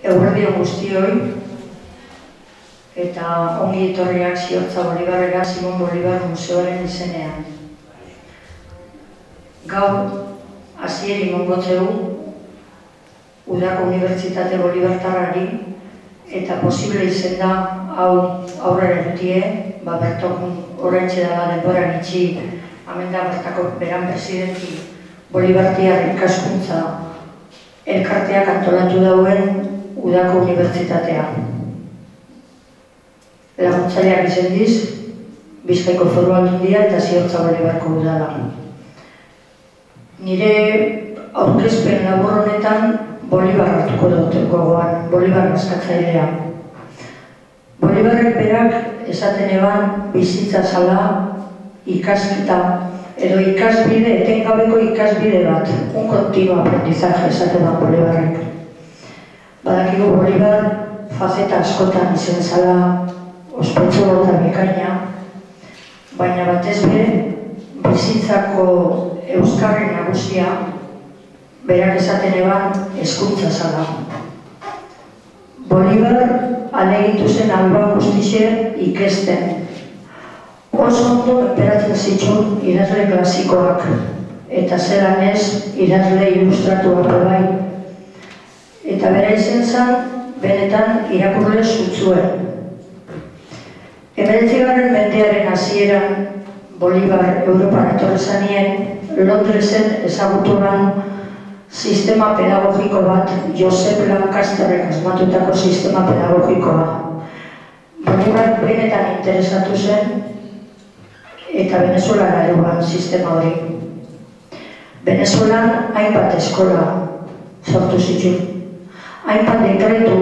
Eguerdi on guztioi eta ongi etorriak Ziortza Bolibarrera Simon Bolibar Museoaren izenean. Gaur, hasieri mongotzeu, Udako Unibertsitate Bolibartarrari eta posible izen da hau aurrera erutie, bertok horrentxe dela denboran itxi, hemen da bertako beran presidenti Bolibartiar ikaskuntza elkarteak antolatu dauen Udako Unibertsitatea. Laguntzaileak izendiz, Bizkaiko Foru Aldundia eta Ziortza Bolibarko udala. Nire aurkezpen labur honetan Bolibar hartuko dut gogoan, Bolibar askatzailea. Bolibarrek berak esaten eban bizitza zala ikasketa edo ikasbide, etengabeko ikasbide bat, un continuo aprendizaje esaten da Bolibarrek. Badakigu Bolibar faceta askotan izen zala ospetsu eta bikaina, baina batez be, bizitzako euskarri nagusia, berak esaten eban hezkuntza zala. Bolibar alegitu zen alba guztixe ikesten. Oso ondo esperatzen zituen idazle klasikoak, eta zelan ez idazle ilustratuak bai. Eta bera izen zen, benetan irakurle zutzuen. 19. mendearen hasieran Bolibar Europara etorri zanien, Londresen ezaguturan sistema pedagogiko bat, Josep Lancasterrek asmatutako sistema pedagogikoa. Bolibar benetan interesatu zen, eta Venezuelara eruan sistema hori. Venezuelan hainbat eskola sortu zituen. Hainbat dekretu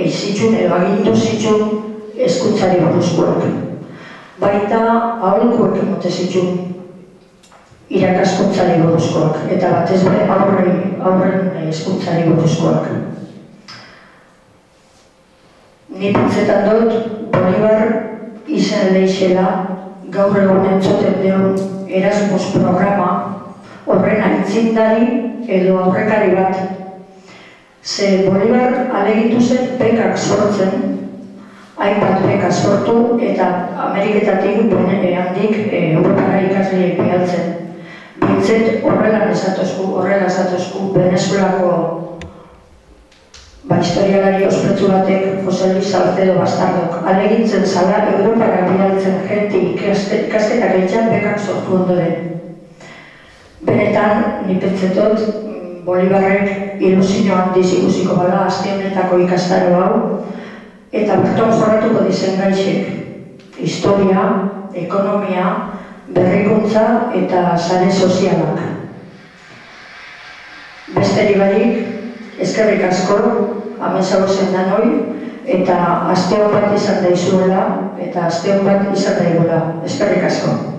zituen edo agindu zituen hezkuntzari buruzkoak. Baita aholkuek emote zituen irakaskuntzari buruzkoak, eta batez be aurren hezkuntzari buruzkoak. Ni pentsetan dut, Bolibar izen leixela gaur egun entzoten deun Erasmus programa horren aitzindari edo aurrekari bat. Ze Bolibar alegitu zen bekak sortzen, hainbat beka sortu eta Ameriketatik handik Europara ikasleek bialtzen. Bintzet horrela esatozku Venezuelako historialari ospetsu batek Jose Luis Salcedo Bastardok alegintzen zala Europara bialtzen jenti ikasketak eitxan bekak sortu ondoren. Benetan, ni pentsetot, Bolibarrek ilusio handiz ikusiko bala aste honetako ikastaro hau, eta berton jorratuko dizen gaixek historia, ekonomia, berrikuntza eta sare sozialak. Besterik barik, eskerrik asko, amesa gozen danoi, eta aste hon bat izan daizuela, eta aste hon bat izan daigula. Eskerrik asko.